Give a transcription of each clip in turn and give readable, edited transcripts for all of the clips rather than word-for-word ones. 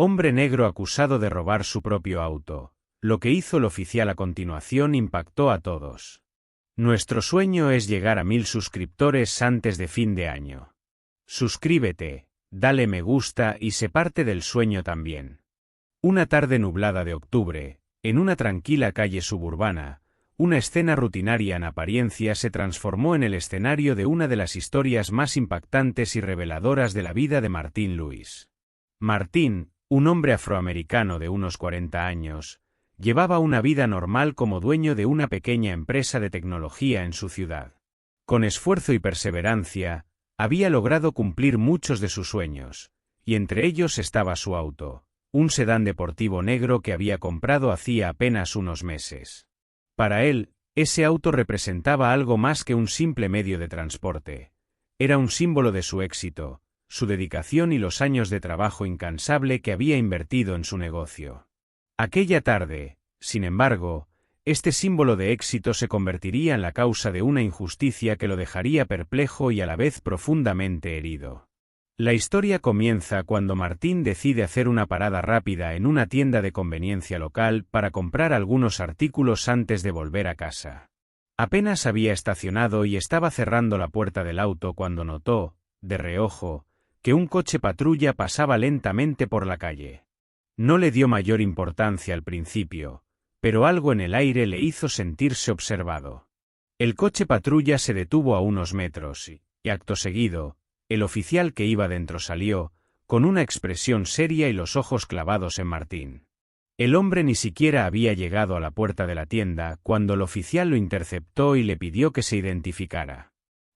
Hombre negro acusado de robar su propio auto. Lo que hizo el oficial a continuación impactó a todos. Nuestro sueño es llegar a 1000 suscriptores antes de fin de año. Suscríbete, dale me gusta y sé parte del sueño también. Una tarde nublada de octubre, en una tranquila calle suburbana, una escena rutinaria en apariencia se transformó en el escenario de una de las historias más impactantes y reveladoras de la vida de Martín Lewis. Martín, un hombre afroamericano de unos 40 años, llevaba una vida normal como dueño de una pequeña empresa de tecnología en su ciudad. Con esfuerzo y perseverancia, había logrado cumplir muchos de sus sueños, y entre ellos estaba su auto, un sedán deportivo negro que había comprado hacía apenas unos meses. Para él, ese auto representaba algo más que un simple medio de transporte. Era un símbolo de su éxito, su dedicación y los años de trabajo incansable que había invertido en su negocio. Aquella tarde, sin embargo, este símbolo de éxito se convertiría en la causa de una injusticia que lo dejaría perplejo y a la vez profundamente herido. La historia comienza cuando Martín decide hacer una parada rápida en una tienda de conveniencia local para comprar algunos artículos antes de volver a casa. Apenas había estacionado y estaba cerrando la puerta del auto cuando notó, de reojo, que un coche patrulla pasaba lentamente por la calle. No le dio mayor importancia al principio, pero algo en el aire le hizo sentirse observado. El coche patrulla se detuvo a unos metros y acto seguido, el oficial que iba dentro salió, con una expresión seria y los ojos clavados en Martín. El hombre ni siquiera había llegado a la puerta de la tienda cuando el oficial lo interceptó y le pidió que se identificara.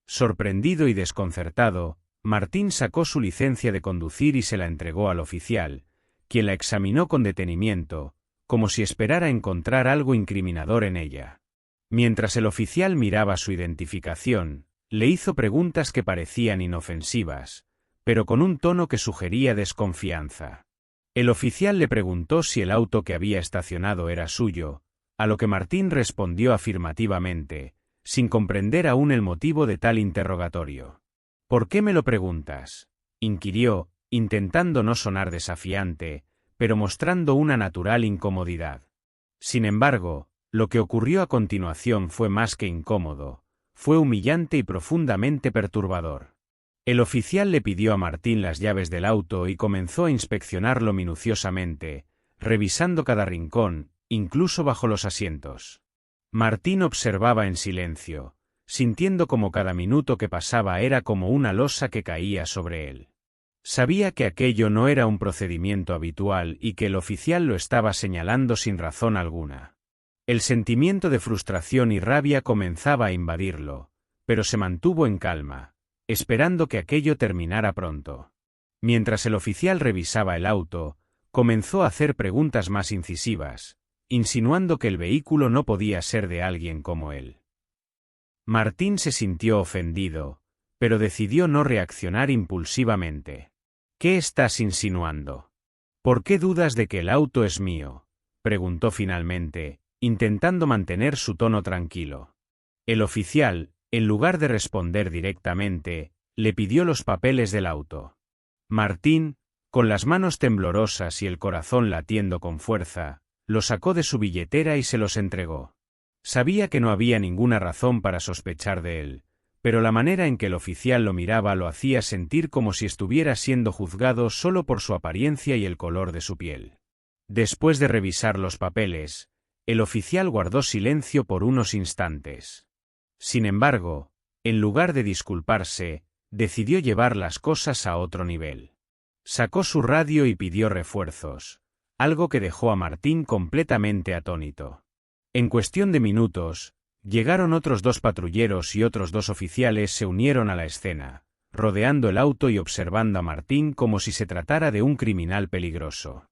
Sorprendido y desconcertado, Martín sacó su licencia de conducir y se la entregó al oficial, quien la examinó con detenimiento, como si esperara encontrar algo incriminador en ella. Mientras el oficial miraba su identificación, le hizo preguntas que parecían inofensivas, pero con un tono que sugería desconfianza. El oficial le preguntó si el auto que había estacionado era suyo, a lo que Martín respondió afirmativamente, sin comprender aún el motivo de tal interrogatorio. ¿Por qué me lo preguntas?, inquirió, intentando no sonar desafiante, pero mostrando una natural incomodidad. Sin embargo, lo que ocurrió a continuación fue más que incómodo, fue humillante y profundamente perturbador. El oficial le pidió a Martín las llaves del auto y comenzó a inspeccionarlo minuciosamente, revisando cada rincón, incluso bajo los asientos. Martín observaba en silencio, sintiendo como cada minuto que pasaba era como una losa que caía sobre él. Sabía que aquello no era un procedimiento habitual y que el oficial lo estaba señalando sin razón alguna. El sentimiento de frustración y rabia comenzaba a invadirlo, pero se mantuvo en calma, esperando que aquello terminara pronto. Mientras el oficial revisaba el auto, comenzó a hacer preguntas más incisivas, insinuando que el vehículo no podía ser de alguien como él. Martín se sintió ofendido, pero decidió no reaccionar impulsivamente. ¿Qué estás insinuando? ¿Por qué dudas de que el auto es mío?, preguntó finalmente, intentando mantener su tono tranquilo. El oficial, en lugar de responder directamente, le pidió los papeles del auto. Martín, con las manos temblorosas y el corazón latiendo con fuerza, lo sacó de su billetera y se los entregó. Sabía que no había ninguna razón para sospechar de él, pero la manera en que el oficial lo miraba lo hacía sentir como si estuviera siendo juzgado solo por su apariencia y el color de su piel. Después de revisar los papeles, el oficial guardó silencio por unos instantes. Sin embargo, en lugar de disculparse, decidió llevar las cosas a otro nivel. Sacó su radio y pidió refuerzos, algo que dejó a Martín completamente atónito. En cuestión de minutos, llegaron otros 2 patrulleros y otros 2 oficiales se unieron a la escena, rodeando el auto y observando a Martín como si se tratara de un criminal peligroso.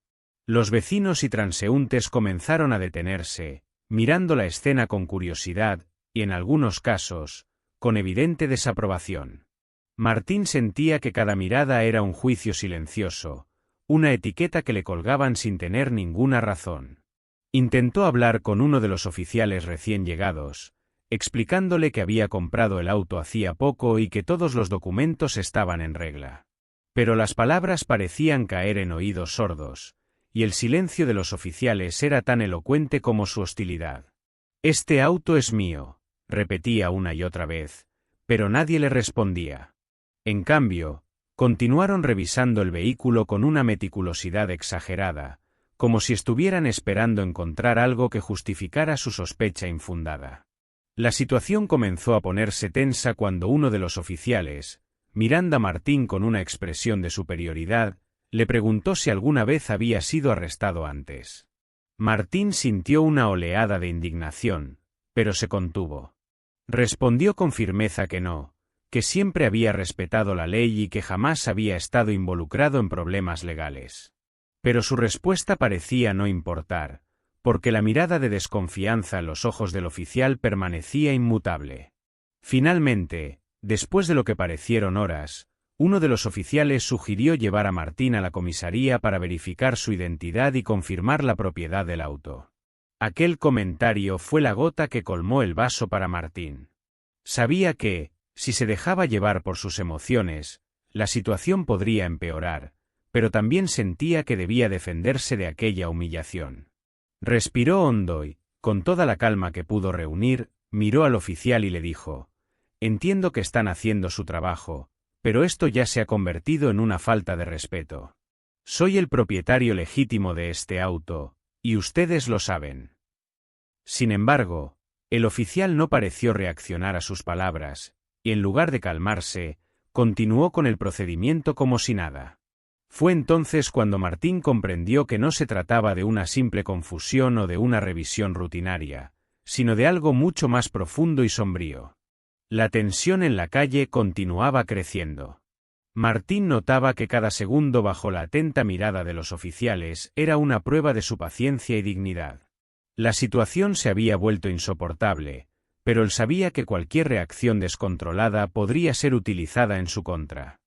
Los vecinos y transeúntes comenzaron a detenerse, mirando la escena con curiosidad, y en algunos casos, con evidente desaprobación. Martín sentía que cada mirada era un juicio silencioso, una etiqueta que le colgaban sin tener ninguna razón. Intentó hablar con uno de los oficiales recién llegados, explicándole que había comprado el auto hacía poco y que todos los documentos estaban en regla. Pero las palabras parecían caer en oídos sordos, y el silencio de los oficiales era tan elocuente como su hostilidad. «Este auto es mío», repetía una y otra vez, pero nadie le respondía. En cambio, continuaron revisando el vehículo con una meticulosidad exagerada, como si estuvieran esperando encontrar algo que justificara su sospecha infundada. La situación comenzó a ponerse tensa cuando uno de los oficiales, mirando a Martín con una expresión de superioridad, le preguntó si alguna vez había sido arrestado antes. Martín sintió una oleada de indignación, pero se contuvo. Respondió con firmeza que no, que siempre había respetado la ley y que jamás había estado involucrado en problemas legales. Pero su respuesta parecía no importar, porque la mirada de desconfianza en los ojos del oficial permanecía inmutable. Finalmente, después de lo que parecieron horas, uno de los oficiales sugirió llevar a Martín a la comisaría para verificar su identidad y confirmar la propiedad del auto. Aquel comentario fue la gota que colmó el vaso para Martín. Sabía que, si se dejaba llevar por sus emociones, la situación podría empeorar, pero también sentía que debía defenderse de aquella humillación. Respiró hondo y, con toda la calma que pudo reunir, miró al oficial y le dijo: «Entiendo que están haciendo su trabajo, pero esto ya se ha convertido en una falta de respeto. Soy el propietario legítimo de este auto, y ustedes lo saben». Sin embargo, el oficial no pareció reaccionar a sus palabras, y en lugar de calmarse, continuó con el procedimiento como si nada. Fue entonces cuando Martín comprendió que no se trataba de una simple confusión o de una revisión rutinaria, sino de algo mucho más profundo y sombrío. La tensión en la calle continuaba creciendo. Martín notaba que cada segundo bajo la atenta mirada de los oficiales era una prueba de su paciencia y dignidad. La situación se había vuelto insoportable, pero él sabía que cualquier reacción descontrolada podría ser utilizada en su contra.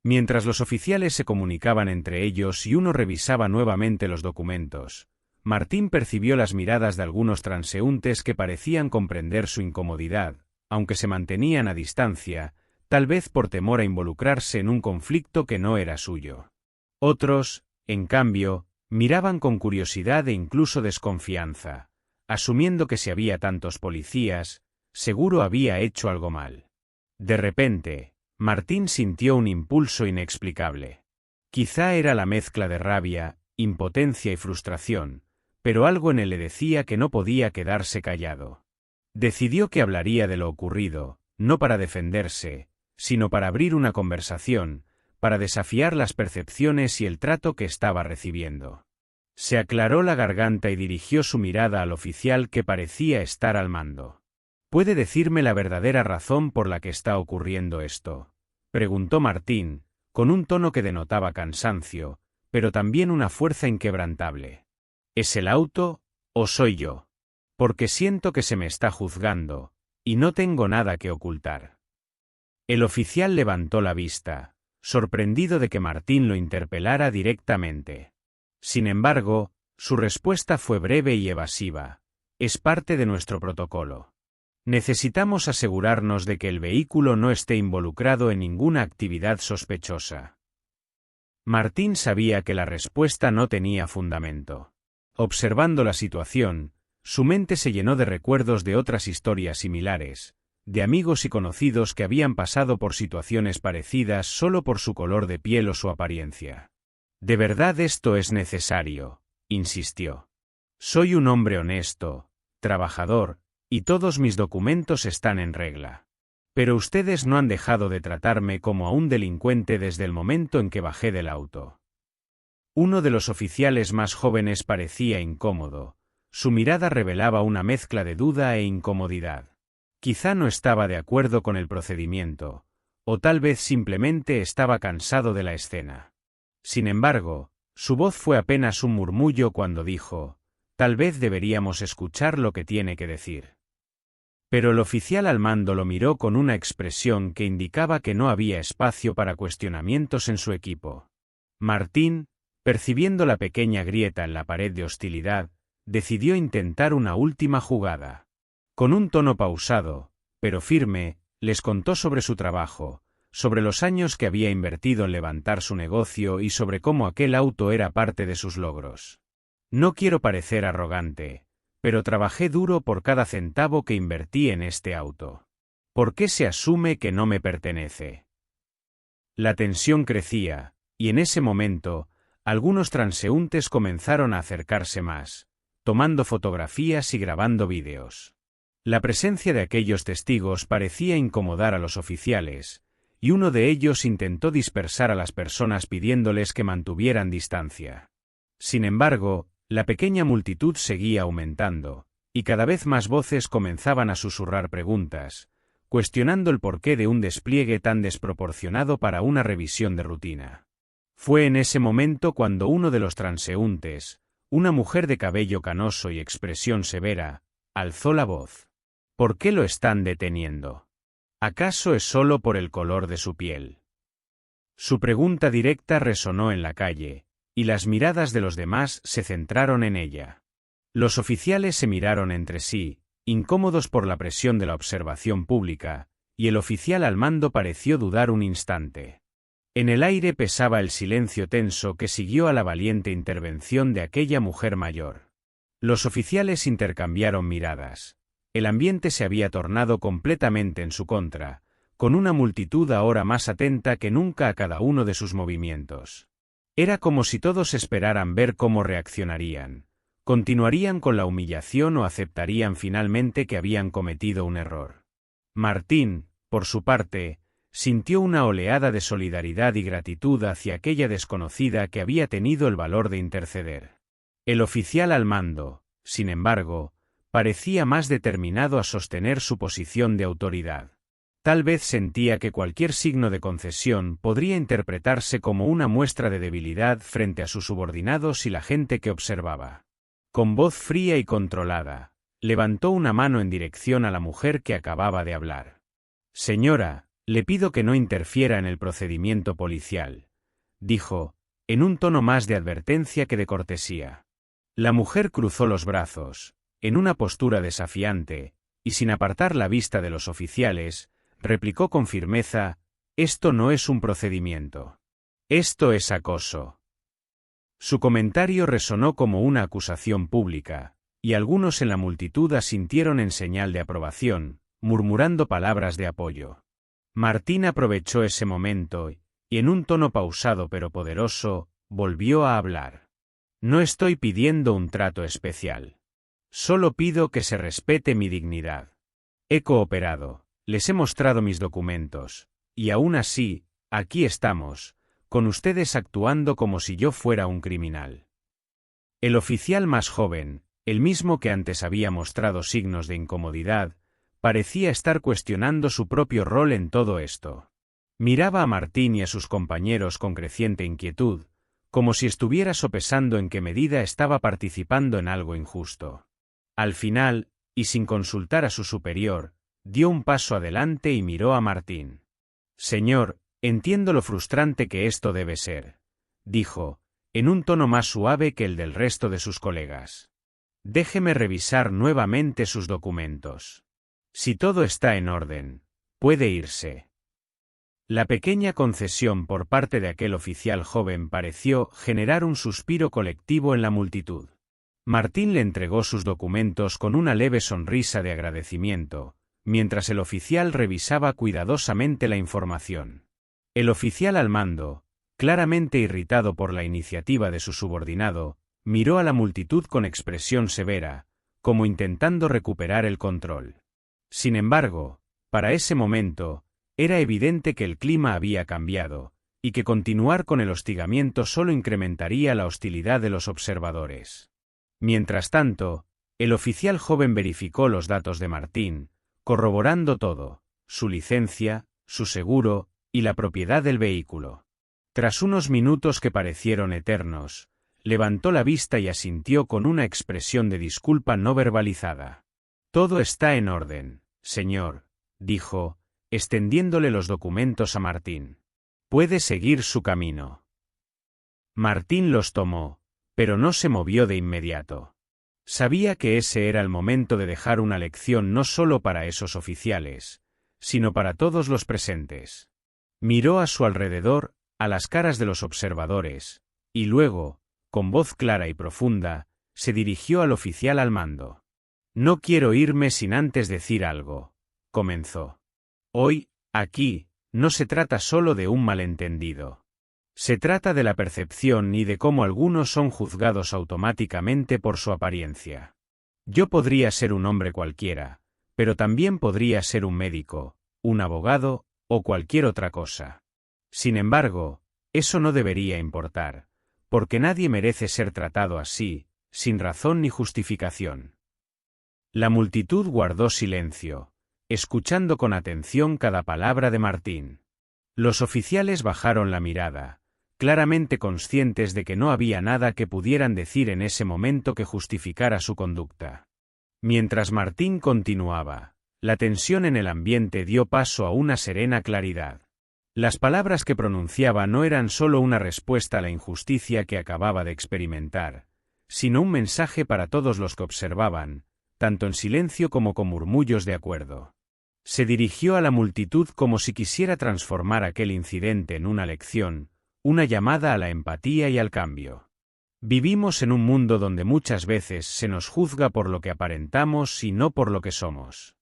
Mientras los oficiales se comunicaban entre ellos y uno revisaba nuevamente los documentos, Martín percibió las miradas de algunos transeúntes que parecían comprender su incomodidad, aunque se mantenían a distancia, tal vez por temor a involucrarse en un conflicto que no era suyo. Otros, en cambio, miraban con curiosidad e incluso desconfianza, asumiendo que si había tantos policías, seguro había hecho algo mal. De repente, Martín sintió un impulso inexplicable. Quizá era la mezcla de rabia, impotencia y frustración, pero algo en él le decía que no podía quedarse callado. Decidió que hablaría de lo ocurrido, no para defenderse, sino para abrir una conversación, para desafiar las percepciones y el trato que estaba recibiendo. Se aclaró la garganta y dirigió su mirada al oficial que parecía estar al mando. «¿Puede decirme la verdadera razón por la que está ocurriendo esto?», preguntó Martín, con un tono que denotaba cansancio, pero también una fuerza inquebrantable. «¿Es el auto, o soy yo? Porque siento que se me está juzgando, y no tengo nada que ocultar». El oficial levantó la vista, sorprendido de que Martín lo interpelara directamente. Sin embargo, su respuesta fue breve y evasiva: «Es parte de nuestro protocolo. Necesitamos asegurarnos de que el vehículo no esté involucrado en ninguna actividad sospechosa». Martín sabía que la respuesta no tenía fundamento. Observando la situación, su mente se llenó de recuerdos de otras historias similares, de amigos y conocidos que habían pasado por situaciones parecidas solo por su color de piel o su apariencia. «¿De verdad esto es necesario?», insistió. «Soy un hombre honesto, trabajador, y todos mis documentos están en regla. Pero ustedes no han dejado de tratarme como a un delincuente desde el momento en que bajé del auto». Uno de los oficiales más jóvenes parecía incómodo, su mirada revelaba una mezcla de duda e incomodidad. Quizá no estaba de acuerdo con el procedimiento, o tal vez simplemente estaba cansado de la escena. Sin embargo, su voz fue apenas un murmullo cuando dijo: «Tal vez deberíamos escuchar lo que tiene que decir». Pero el oficial al mando lo miró con una expresión que indicaba que no había espacio para cuestionamientos en su equipo. Martín, percibiendo la pequeña grieta en la pared de hostilidad, decidió intentar una última jugada. Con un tono pausado, pero firme, les contó sobre su trabajo, sobre los años que había invertido en levantar su negocio y sobre cómo aquel auto era parte de sus logros. No quiero parecer arrogante, pero trabajé duro por cada centavo que invertí en este auto. ¿Por qué se asume que no me pertenece? La tensión crecía, y en ese momento, algunos transeúntes comenzaron a acercarse más, tomando fotografías y grabando vídeos. La presencia de aquellos testigos parecía incomodar a los oficiales, y uno de ellos intentó dispersar a las personas pidiéndoles que mantuvieran distancia. Sin embargo, la pequeña multitud seguía aumentando, y cada vez más voces comenzaban a susurrar preguntas, cuestionando el porqué de un despliegue tan desproporcionado para una revisión de rutina. Fue en ese momento cuando uno de los transeúntes, una mujer de cabello canoso y expresión severa, alzó la voz. ¿Por qué lo están deteniendo? ¿Acaso es solo por el color de su piel? Su pregunta directa resonó en la calle, y las miradas de los demás se centraron en ella. Los oficiales se miraron entre sí, incómodos por la presión de la observación pública, y el oficial al mando pareció dudar un instante. En el aire pesaba el silencio tenso que siguió a la valiente intervención de aquella mujer mayor. Los oficiales intercambiaron miradas. El ambiente se había tornado completamente en su contra, con una multitud ahora más atenta que nunca a cada uno de sus movimientos. Era como si todos esperaran ver cómo reaccionarían. ¿Continuarían con la humillación o aceptarían finalmente que habían cometido un error? Martín, por su parte, sintió una oleada de solidaridad y gratitud hacia aquella desconocida que había tenido el valor de interceder. El oficial al mando, sin embargo, parecía más determinado a sostener su posición de autoridad. Tal vez sentía que cualquier signo de concesión podría interpretarse como una muestra de debilidad frente a sus subordinados y la gente que observaba. Con voz fría y controlada, levantó una mano en dirección a la mujer que acababa de hablar. «Señora, le pido que no interfiera en el procedimiento policial», dijo, en un tono más de advertencia que de cortesía. La mujer cruzó los brazos, en una postura desafiante, y sin apartar la vista de los oficiales, replicó con firmeza: «Esto no es un procedimiento. Esto es acoso». Su comentario resonó como una acusación pública, y algunos en la multitud asintieron en señal de aprobación, murmurando palabras de apoyo. Martín aprovechó ese momento y, en un tono pausado pero poderoso, volvió a hablar. «No estoy pidiendo un trato especial. Solo pido que se respete mi dignidad. He cooperado, les he mostrado mis documentos, y aún así, aquí estamos, con ustedes actuando como si yo fuera un criminal». El oficial más joven, el mismo que antes había mostrado signos de incomodidad, parecía estar cuestionando su propio rol en todo esto. Miraba a Martín y a sus compañeros con creciente inquietud, como si estuviera sopesando en qué medida estaba participando en algo injusto. Al final, y sin consultar a su superior, dio un paso adelante y miró a Martín. «Señor, entiendo lo frustrante que esto debe ser», dijo, en un tono más suave que el del resto de sus colegas. «Déjeme revisar nuevamente sus documentos. Si todo está en orden, puede irse». La pequeña concesión por parte de aquel oficial joven pareció generar un suspiro colectivo en la multitud. Martín le entregó sus documentos con una leve sonrisa de agradecimiento, mientras el oficial revisaba cuidadosamente la información. El oficial al mando, claramente irritado por la iniciativa de su subordinado, miró a la multitud con expresión severa, como intentando recuperar el control. Sin embargo, para ese momento, era evidente que el clima había cambiado, y que continuar con el hostigamiento solo incrementaría la hostilidad de los observadores. Mientras tanto, el oficial joven verificó los datos de Martín, corroborando todo: su licencia, su seguro y la propiedad del vehículo. Tras unos minutos que parecieron eternos, levantó la vista y asintió con una expresión de disculpa no verbalizada. «Todo está en orden, señor», dijo, extendiéndole los documentos a Martín. «Puede seguir su camino». Martín los tomó, pero no se movió de inmediato. Sabía que ese era el momento de dejar una lección no solo para esos oficiales, sino para todos los presentes. Miró a su alrededor, a las caras de los observadores, y luego, con voz clara y profunda, se dirigió al oficial al mando. «No quiero irme sin antes decir algo», comenzó. «Hoy, aquí, no se trata solo de un malentendido. Se trata de la percepción y de cómo algunos son juzgados automáticamente por su apariencia. Yo podría ser un hombre cualquiera, pero también podría ser un médico, un abogado, o cualquier otra cosa. Sin embargo, eso no debería importar, porque nadie merece ser tratado así, sin razón ni justificación». La multitud guardó silencio, escuchando con atención cada palabra de Martín. Los oficiales bajaron la mirada, claramente conscientes de que no había nada que pudieran decir en ese momento que justificara su conducta. Mientras Martín continuaba, la tensión en el ambiente dio paso a una serena claridad. Las palabras que pronunciaba no eran solo una respuesta a la injusticia que acababa de experimentar, sino un mensaje para todos los que observaban, tanto en silencio como con murmullos de acuerdo. Se dirigió a la multitud como si quisiera transformar aquel incidente en una lección, una llamada a la empatía y al cambio. Vivimos en un mundo donde muchas veces se nos juzga por lo que aparentamos y no por lo que somos.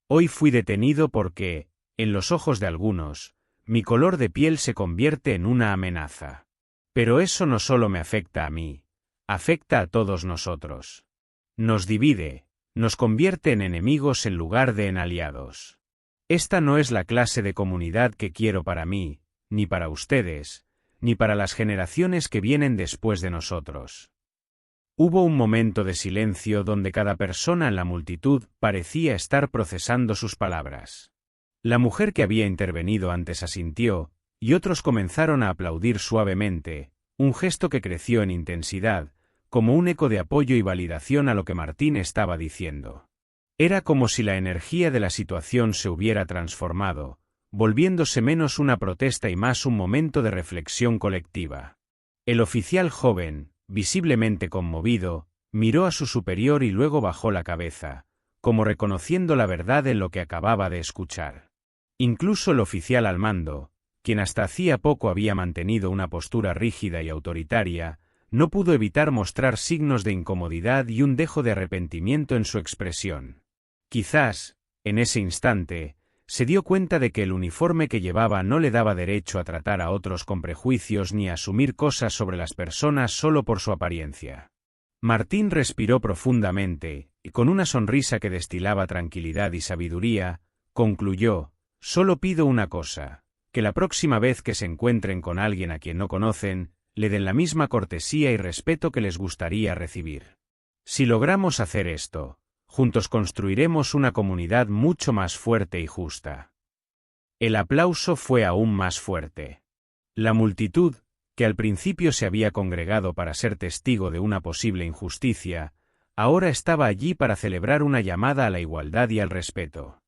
Hoy fui detenido porque, en los ojos de algunos, mi color de piel se convierte en una amenaza. Pero eso no solo me afecta a mí, afecta a todos nosotros. Nos divide, nos convierte en enemigos en lugar de en aliados. Esta no es la clase de comunidad que quiero para mí, ni para ustedes, ni para las generaciones que vienen después de nosotros. Hubo un momento de silencio donde cada persona en la multitud parecía estar procesando sus palabras. La mujer que había intervenido antes asintió, y otros comenzaron a aplaudir suavemente, un gesto que creció en intensidad, como un eco de apoyo y validación a lo que Martín estaba diciendo. Era como si la energía de la situación se hubiera transformado, volviéndose menos una protesta y más un momento de reflexión colectiva. El oficial joven, visiblemente conmovido, miró a su superior y luego bajó la cabeza, como reconociendo la verdad en lo que acababa de escuchar. Incluso el oficial al mando, quien hasta hacía poco había mantenido una postura rígida y autoritaria, no pudo evitar mostrar signos de incomodidad y un dejo de arrepentimiento en su expresión. Quizás, en ese instante, se dio cuenta de que el uniforme que llevaba no le daba derecho a tratar a otros con prejuicios ni a asumir cosas sobre las personas solo por su apariencia. Martín respiró profundamente, y con una sonrisa que destilaba tranquilidad y sabiduría, concluyó: «Solo pido una cosa, que la próxima vez que se encuentren con alguien a quien no conocen, le den la misma cortesía y respeto que les gustaría recibir. Si logramos hacer esto, juntos construiremos una comunidad mucho más fuerte y justa». El aplauso fue aún más fuerte. La multitud, que al principio se había congregado para ser testigo de una posible injusticia, ahora estaba allí para celebrar una llamada a la igualdad y al respeto.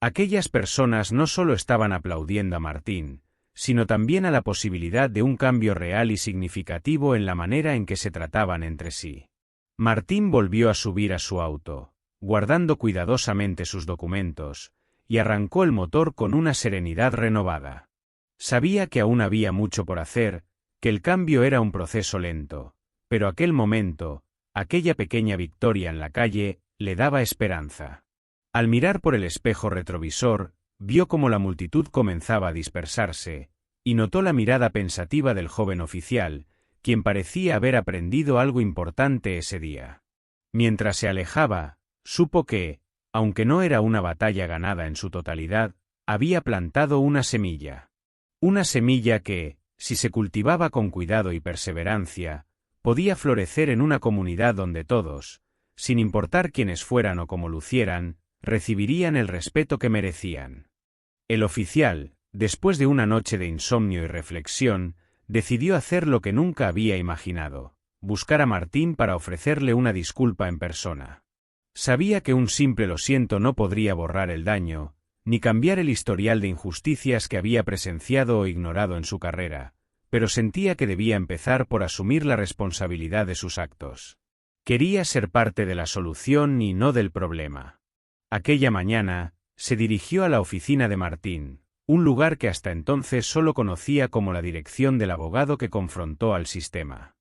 Aquellas personas no solo estaban aplaudiendo a Martín, sino también a la posibilidad de un cambio real y significativo en la manera en que se trataban entre sí. Martín volvió a subir a su auto, guardando cuidadosamente sus documentos, y arrancó el motor con una serenidad renovada. Sabía que aún había mucho por hacer, que el cambio era un proceso lento, pero aquel momento, aquella pequeña victoria en la calle, le daba esperanza. Al mirar por el espejo retrovisor, vio cómo la multitud comenzaba a dispersarse, y notó la mirada pensativa del joven oficial, quien parecía haber aprendido algo importante ese día. Mientras se alejaba, supo que, aunque no era una batalla ganada en su totalidad, había plantado una semilla. Una semilla que, si se cultivaba con cuidado y perseverancia, podía florecer en una comunidad donde todos, sin importar quiénes fueran o cómo lucieran, recibirían el respeto que merecían. El oficial, después de una noche de insomnio y reflexión, decidió hacer lo que nunca había imaginado: buscar a Martín para ofrecerle una disculpa en persona. Sabía que un simple lo siento no podría borrar el daño, ni cambiar el historial de injusticias que había presenciado o ignorado en su carrera, pero sentía que debía empezar por asumir la responsabilidad de sus actos. Quería ser parte de la solución y no del problema. Aquella mañana, se dirigió a la oficina de Martín, un lugar que hasta entonces solo conocía como la dirección del abogado que confrontó al sistema.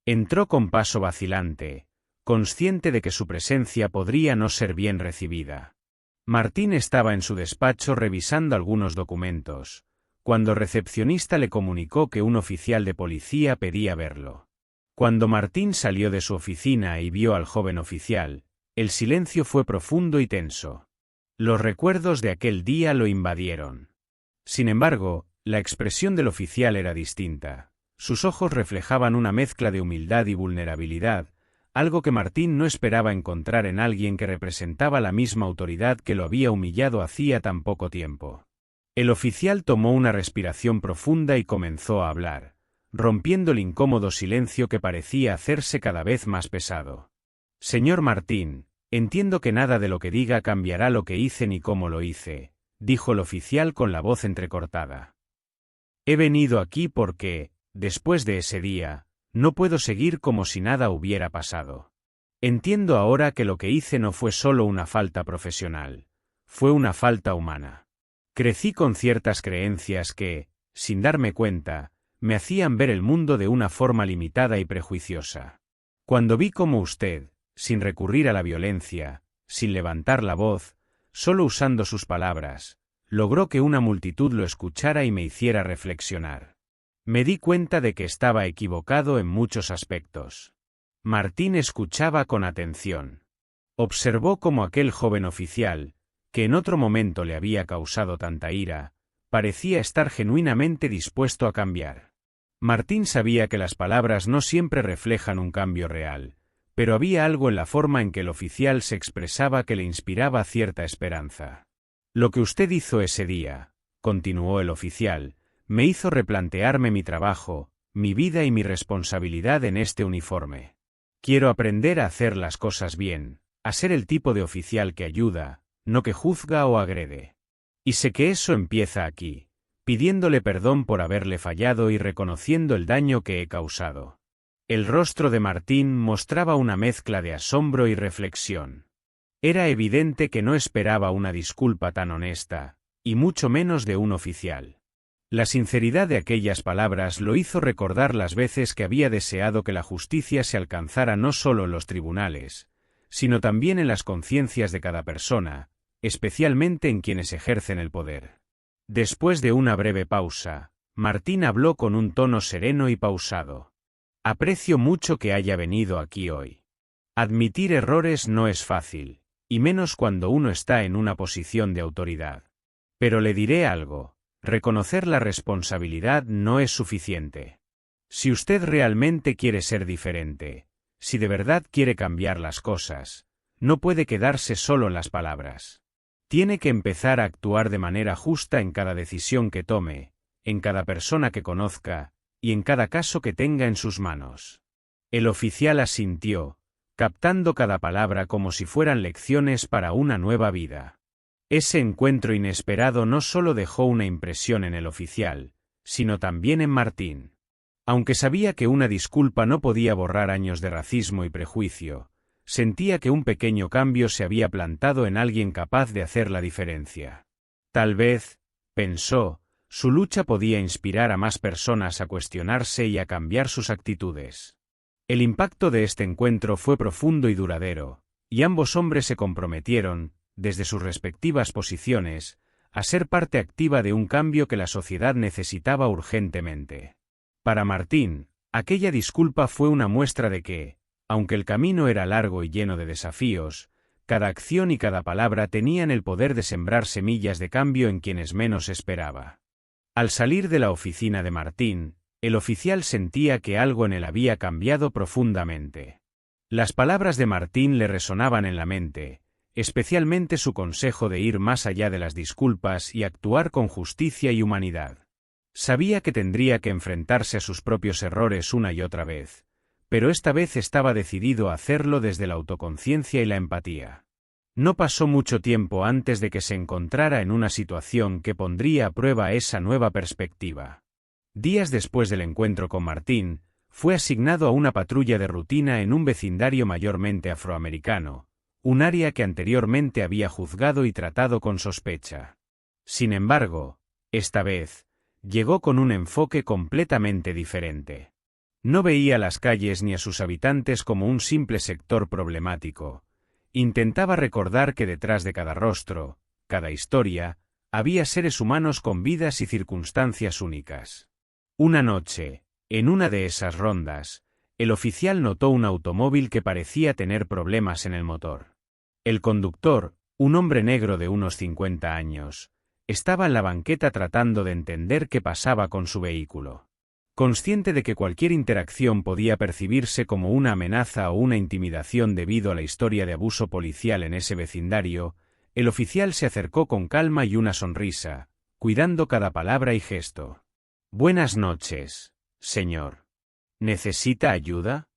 Entró con paso vacilante, consciente de que su presencia podría no ser bien recibida. Martín estaba en su despacho revisando algunos documentos, cuando el recepcionista le comunicó que un oficial de policía pedía verlo. Cuando Martín salió de su oficina y vio al joven oficial, el silencio fue profundo y tenso. Los recuerdos de aquel día lo invadieron. Sin embargo, la expresión del oficial era distinta. Sus ojos reflejaban una mezcla de humildad y vulnerabilidad, algo que Martín no esperaba encontrar en alguien que representaba la misma autoridad que lo había humillado hacía tan poco tiempo. El oficial tomó una respiración profunda y comenzó a hablar, rompiendo el incómodo silencio que parecía hacerse cada vez más pesado. «Señor Martín, entiendo que nada de lo que diga cambiará lo que hice ni cómo lo hice», dijo el oficial con la voz entrecortada. «He venido aquí porque, después de ese día, no puedo seguir como si nada hubiera pasado. Entiendo ahora que lo que hice no fue solo una falta profesional, fue una falta humana. Crecí con ciertas creencias que, sin darme cuenta, me hacían ver el mundo de una forma limitada y prejuiciosa. Cuando vi cómo usted, sin recurrir a la violencia, sin levantar la voz, solo usando sus palabras, logró que una multitud lo escuchara y me hiciera reflexionar. Me di cuenta de que estaba equivocado en muchos aspectos». Martín escuchaba con atención. Observó cómo aquel joven oficial, que en otro momento le había causado tanta ira, parecía estar genuinamente dispuesto a cambiar. Martín sabía que las palabras no siempre reflejan un cambio real, pero había algo en la forma en que el oficial se expresaba que le inspiraba cierta esperanza. «Lo que usted hizo ese día», continuó el oficial, «me hizo replantearme mi trabajo, mi vida y mi responsabilidad en este uniforme. Quiero aprender a hacer las cosas bien, a ser el tipo de oficial que ayuda, no que juzga o agrede. Y sé que eso empieza aquí, pidiéndole perdón por haberle fallado y reconociendo el daño que he causado». El rostro de Martín mostraba una mezcla de asombro y reflexión. Era evidente que no esperaba una disculpa tan honesta, y mucho menos de un oficial. La sinceridad de aquellas palabras lo hizo recordar las veces que había deseado que la justicia se alcanzara no solo en los tribunales, sino también en las conciencias de cada persona, especialmente en quienes ejercen el poder. Después de una breve pausa, Martín habló con un tono sereno y pausado. «Aprecio mucho que haya venido aquí hoy. Admitir errores no es fácil, y menos cuando uno está en una posición de autoridad. Pero le diré algo, reconocer la responsabilidad no es suficiente. Si usted realmente quiere ser diferente, si de verdad quiere cambiar las cosas, no puede quedarse solo en las palabras. Tiene que empezar a actuar de manera justa en cada decisión que tome, en cada persona que conozca, y en cada caso que tenga en sus manos». El oficial asintió, captando cada palabra como si fueran lecciones para una nueva vida. Ese encuentro inesperado no solo dejó una impresión en el oficial, sino también en Martín. Aunque sabía que una disculpa no podía borrar años de racismo y prejuicio, sentía que un pequeño cambio se había plantado en alguien capaz de hacer la diferencia. Tal vez, pensó, su lucha podía inspirar a más personas a cuestionarse y a cambiar sus actitudes. El impacto de este encuentro fue profundo y duradero, y ambos hombres se comprometieron, desde sus respectivas posiciones, a ser parte activa de un cambio que la sociedad necesitaba urgentemente. Para Martín, aquella disculpa fue una muestra de que, aunque el camino era largo y lleno de desafíos, cada acción y cada palabra tenían el poder de sembrar semillas de cambio en quienes menos esperaba. Al salir de la oficina de Martín, el oficial sentía que algo en él había cambiado profundamente. Las palabras de Martín le resonaban en la mente, especialmente su consejo de ir más allá de las disculpas y actuar con justicia y humanidad. Sabía que tendría que enfrentarse a sus propios errores una y otra vez, pero esta vez estaba decidido a hacerlo desde la autoconciencia y la empatía. No pasó mucho tiempo antes de que se encontrara en una situación que pondría a prueba esa nueva perspectiva. Días después del encuentro con Martín, fue asignado a una patrulla de rutina en un vecindario mayormente afroamericano, un área que anteriormente había juzgado y tratado con sospecha. Sin embargo, esta vez, llegó con un enfoque completamente diferente. No veía las calles ni a sus habitantes como un simple sector problemático. Intentaba recordar que detrás de cada rostro, cada historia, había seres humanos con vidas y circunstancias únicas. Una noche, en una de esas rondas, el oficial notó un automóvil que parecía tener problemas en el motor. El conductor, un hombre negro de unos 50 años, estaba en la banqueta tratando de entender qué pasaba con su vehículo. Consciente de que cualquier interacción podía percibirse como una amenaza o una intimidación debido a la historia de abuso policial en ese vecindario, el oficial se acercó con calma y una sonrisa, cuidando cada palabra y gesto. «Buenas noches, señor. ¿Necesita ayuda?»,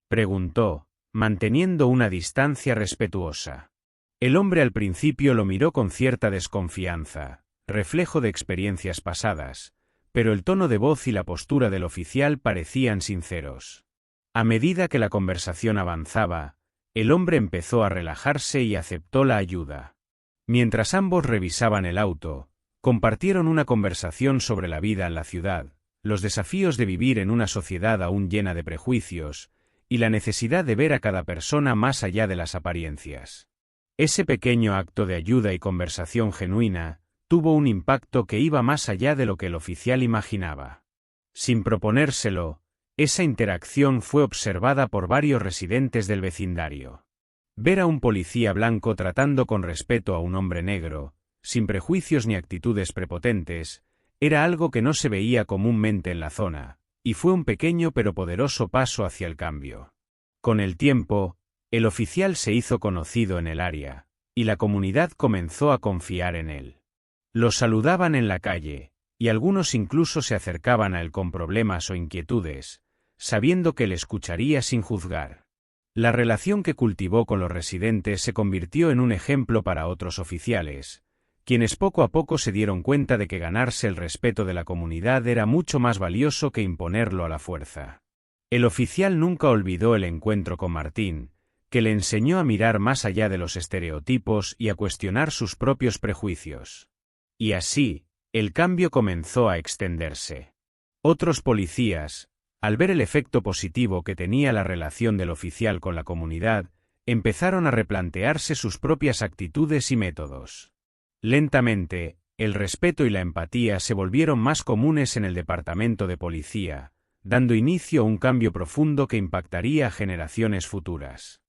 preguntó, manteniendo una distancia respetuosa. El hombre al principio lo miró con cierta desconfianza, reflejo de experiencias pasadas, pero el tono de voz y la postura del oficial parecían sinceros. A medida que la conversación avanzaba, el hombre empezó a relajarse y aceptó la ayuda. Mientras ambos revisaban el auto, compartieron una conversación sobre la vida en la ciudad, los desafíos de vivir en una sociedad aún llena de prejuicios, y la necesidad de ver a cada persona más allá de las apariencias. Ese pequeño acto de ayuda y conversación genuina tuvo un impacto que iba más allá de lo que el oficial imaginaba. Sin proponérselo, esa interacción fue observada por varios residentes del vecindario. Ver a un policía blanco tratando con respeto a un hombre negro, sin prejuicios ni actitudes prepotentes, era algo que no se veía comúnmente en la zona, y fue un pequeño pero poderoso paso hacia el cambio. Con el tiempo, el oficial se hizo conocido en el área, y la comunidad comenzó a confiar en él. Lo saludaban en la calle, y algunos incluso se acercaban a él con problemas o inquietudes, sabiendo que le escucharía sin juzgar. La relación que cultivó con los residentes se convirtió en un ejemplo para otros oficiales, quienes poco a poco se dieron cuenta de que ganarse el respeto de la comunidad era mucho más valioso que imponerlo a la fuerza. El oficial nunca olvidó el encuentro con Martín, que le enseñó a mirar más allá de los estereotipos y a cuestionar sus propios prejuicios. Y así, el cambio comenzó a extenderse. Otros policías, al ver el efecto positivo que tenía la relación del oficial con la comunidad, empezaron a replantearse sus propias actitudes y métodos. Lentamente, el respeto y la empatía se volvieron más comunes en el departamento de policía, dando inicio a un cambio profundo que impactaría a generaciones futuras.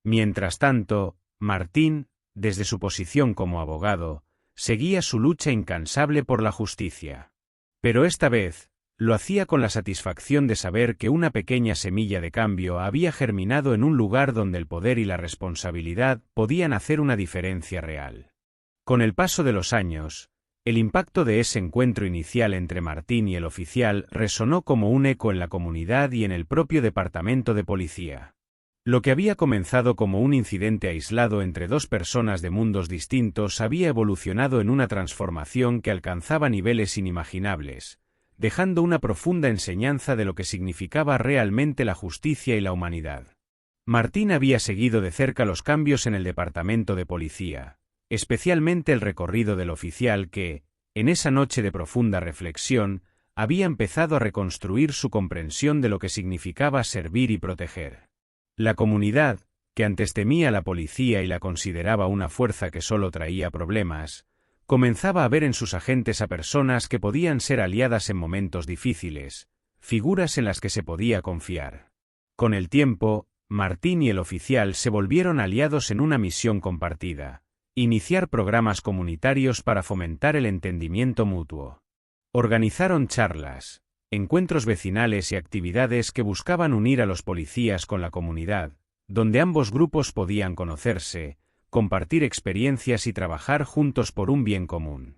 Mientras tanto, Martín, desde su posición como abogado, seguía su lucha incansable por la justicia. Pero esta vez, lo hacía con la satisfacción de saber que una pequeña semilla de cambio había germinado en un lugar donde el poder y la responsabilidad podían hacer una diferencia real. Con el paso de los años, el impacto de ese encuentro inicial entre Martín y el oficial resonó como un eco en la comunidad y en el propio departamento de policía. Lo que había comenzado como un incidente aislado entre dos personas de mundos distintos había evolucionado en una transformación que alcanzaba niveles inimaginables, dejando una profunda enseñanza de lo que significaba realmente la justicia y la humanidad. Martín había seguido de cerca los cambios en el departamento de policía, especialmente el recorrido del oficial que, en esa noche de profunda reflexión, había empezado a reconstruir su comprensión de lo que significaba servir y proteger. La comunidad, que antes temía a la policía y la consideraba una fuerza que solo traía problemas, comenzaba a ver en sus agentes a personas que podían ser aliadas en momentos difíciles, figuras en las que se podía confiar. Con el tiempo, Martín y el oficial se volvieron aliados en una misión compartida: iniciar programas comunitarios para fomentar el entendimiento mutuo. Organizaron charlas, encuentros vecinales y actividades que buscaban unir a los policías con la comunidad, donde ambos grupos podían conocerse, compartir experiencias y trabajar juntos por un bien común.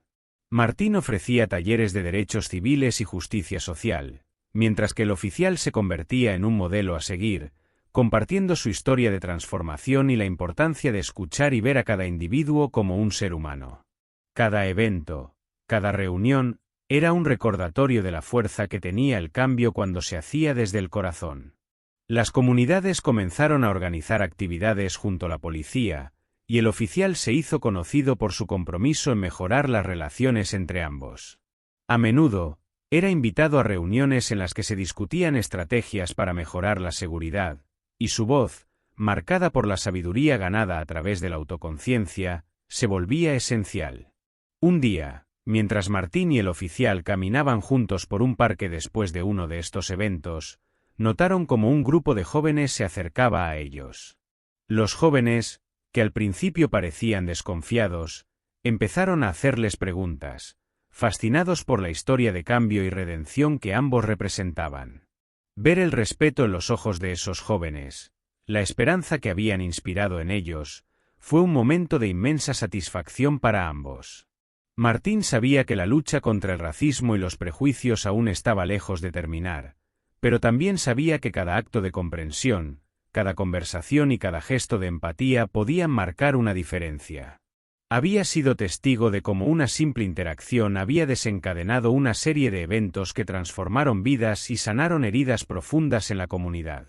Martín ofrecía talleres de derechos civiles y justicia social, mientras que el oficial se convertía en un modelo a seguir, compartiendo su historia de transformación y la importancia de escuchar y ver a cada individuo como un ser humano. Cada evento, cada reunión, era un recordatorio de la fuerza que tenía el cambio cuando se hacía desde el corazón. Las comunidades comenzaron a organizar actividades junto a la policía, y el oficial se hizo conocido por su compromiso en mejorar las relaciones entre ambos. A menudo, era invitado a reuniones en las que se discutían estrategias para mejorar la seguridad, y su voz, marcada por la sabiduría ganada a través de la autoconciencia, se volvía esencial. Un día, mientras Martín y el oficial caminaban juntos por un parque después de uno de estos eventos, notaron como un grupo de jóvenes se acercaba a ellos. Los jóvenes, que al principio parecían desconfiados, empezaron a hacerles preguntas, fascinados por la historia de cambio y redención que ambos representaban. Ver el respeto en los ojos de esos jóvenes, la esperanza que habían inspirado en ellos, fue un momento de inmensa satisfacción para ambos. Martín sabía que la lucha contra el racismo y los prejuicios aún estaba lejos de terminar, pero también sabía que cada acto de comprensión, cada conversación y cada gesto de empatía podían marcar una diferencia. Había sido testigo de cómo una simple interacción había desencadenado una serie de eventos que transformaron vidas y sanaron heridas profundas en la comunidad.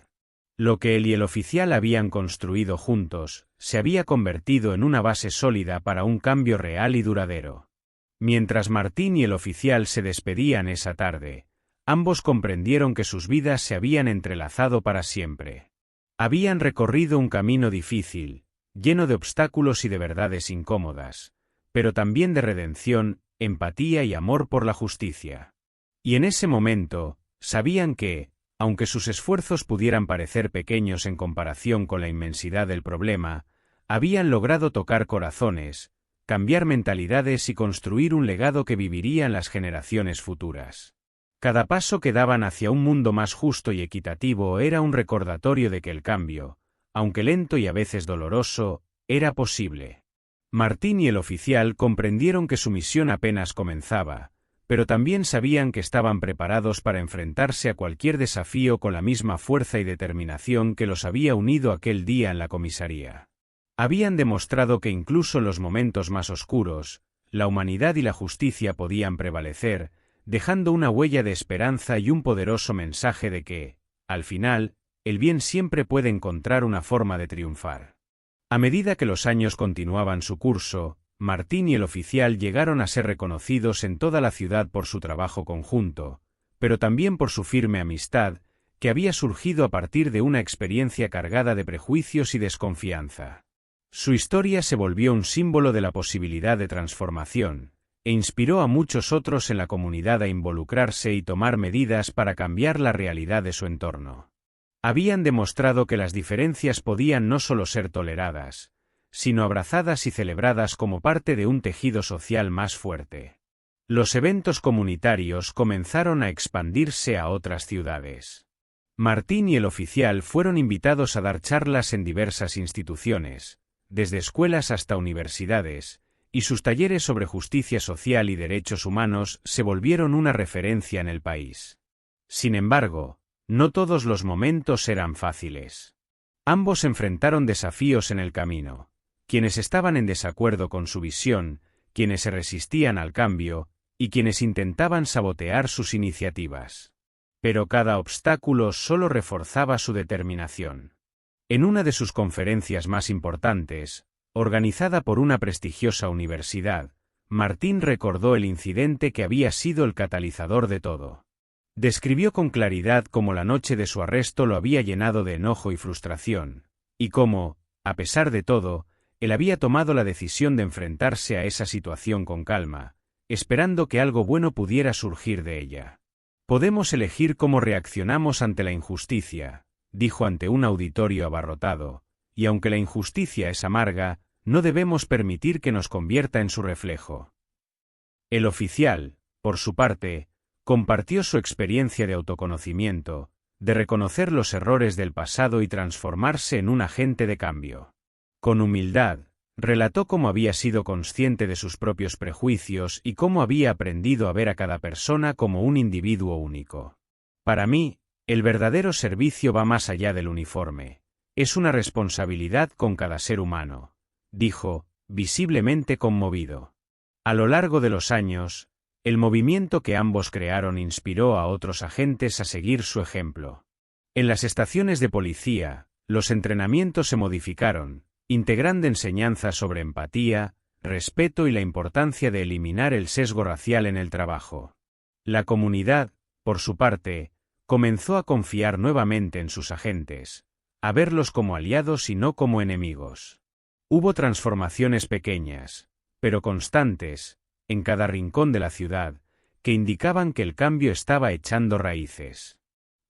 Lo que él y el oficial habían construido juntos, se había convertido en una base sólida para un cambio real y duradero. Mientras Martín y el oficial se despedían esa tarde, ambos comprendieron que sus vidas se habían entrelazado para siempre. Habían recorrido un camino difícil, lleno de obstáculos y de verdades incómodas, pero también de redención, empatía y amor por la justicia. Y en ese momento, sabían que, aunque sus esfuerzos pudieran parecer pequeños en comparación con la inmensidad del problema, habían logrado tocar corazones, cambiar mentalidades y construir un legado que viviría en las generaciones futuras. Cada paso que daban hacia un mundo más justo y equitativo era un recordatorio de que el cambio, aunque lento y a veces doloroso, era posible. Martín y el oficial comprendieron que su misión apenas comenzaba, pero también sabían que estaban preparados para enfrentarse a cualquier desafío con la misma fuerza y determinación que los había unido aquel día en la comisaría. Habían demostrado que incluso en los momentos más oscuros, la humanidad y la justicia podían prevalecer, dejando una huella de esperanza y un poderoso mensaje de que, al final, el bien siempre puede encontrar una forma de triunfar. A medida que los años continuaban su curso, Martín y el oficial llegaron a ser reconocidos en toda la ciudad por su trabajo conjunto, pero también por su firme amistad, que había surgido a partir de una experiencia cargada de prejuicios y desconfianza. Su historia se volvió un símbolo de la posibilidad de transformación, e inspiró a muchos otros en la comunidad a involucrarse y tomar medidas para cambiar la realidad de su entorno. Habían demostrado que las diferencias podían no solo ser toleradas, sino abrazadas y celebradas como parte de un tejido social más fuerte. Los eventos comunitarios comenzaron a expandirse a otras ciudades. Martín y el oficial fueron invitados a dar charlas en diversas instituciones, desde escuelas hasta universidades, y sus talleres sobre justicia social y derechos humanos se volvieron una referencia en el país. Sin embargo, no todos los momentos eran fáciles. Ambos enfrentaron desafíos en el camino, quienes estaban en desacuerdo con su visión, quienes se resistían al cambio, y quienes intentaban sabotear sus iniciativas. Pero cada obstáculo solo reforzaba su determinación. En una de sus conferencias más importantes, organizada por una prestigiosa universidad, Martín recordó el incidente que había sido el catalizador de todo. Describió con claridad cómo la noche de su arresto lo había llenado de enojo y frustración, y cómo, a pesar de todo, él había tomado la decisión de enfrentarse a esa situación con calma, esperando que algo bueno pudiera surgir de ella. Podemos elegir cómo reaccionamos ante la injusticia, dijo ante un auditorio abarrotado, y aunque la injusticia es amarga, no debemos permitir que nos convierta en su reflejo. El oficial, por su parte, compartió su experiencia de autoconocimiento, de reconocer los errores del pasado y transformarse en un agente de cambio. Con humildad, relató cómo había sido consciente de sus propios prejuicios y cómo había aprendido a ver a cada persona como un individuo único. Para mí, el verdadero servicio va más allá del uniforme. Es una responsabilidad con cada ser humano, dijo, visiblemente conmovido. A lo largo de los años, el movimiento que ambos crearon inspiró a otros agentes a seguir su ejemplo. En las estaciones de policía, los entrenamientos se modificaron, integrando enseñanzas sobre empatía, respeto y la importancia de eliminar el sesgo racial en el trabajo. La comunidad, por su parte, comenzó a confiar nuevamente en sus agentes, a verlos como aliados y no como enemigos. Hubo transformaciones pequeñas, pero constantes, en cada rincón de la ciudad, que indicaban que el cambio estaba echando raíces.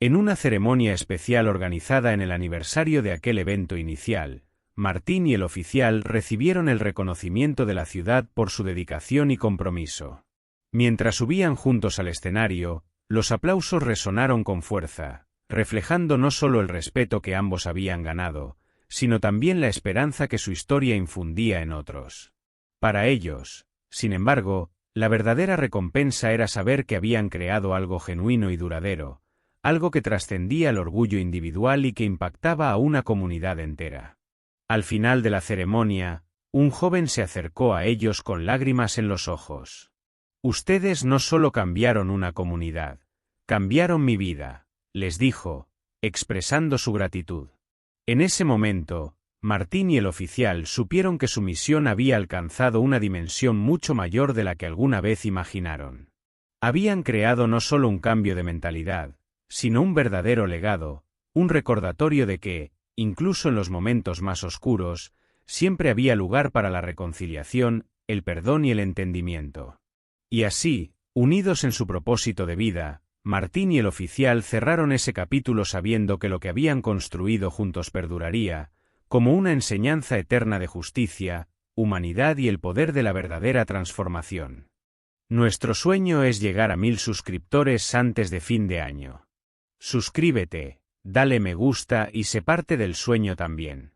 En una ceremonia especial organizada en el aniversario de aquel evento inicial, Martín y el oficial recibieron el reconocimiento de la ciudad por su dedicación y compromiso. Mientras subían juntos al escenario, los aplausos resonaron con fuerza, reflejando no solo el respeto que ambos habían ganado, sino también la esperanza que su historia infundía en otros. Para ellos, sin embargo, la verdadera recompensa era saber que habían creado algo genuino y duradero, algo que trascendía el orgullo individual y que impactaba a una comunidad entera. Al final de la ceremonia, un joven se acercó a ellos con lágrimas en los ojos. «Ustedes no solo cambiaron una comunidad, cambiaron mi vida», les dijo, expresando su gratitud. En ese momento, Martín y el oficial supieron que su misión había alcanzado una dimensión mucho mayor de la que alguna vez imaginaron. Habían creado no solo un cambio de mentalidad, sino un verdadero legado, un recordatorio de que, incluso en los momentos más oscuros, siempre había lugar para la reconciliación, el perdón y el entendimiento. Y así, unidos en su propósito de vida, Martín y el oficial cerraron ese capítulo sabiendo que lo que habían construido juntos perduraría, como una enseñanza eterna de justicia, humanidad y el poder de la verdadera transformación. Nuestro sueño es llegar a 1000 suscriptores antes de fin de año. Suscríbete, dale me gusta y sé parte del sueño también.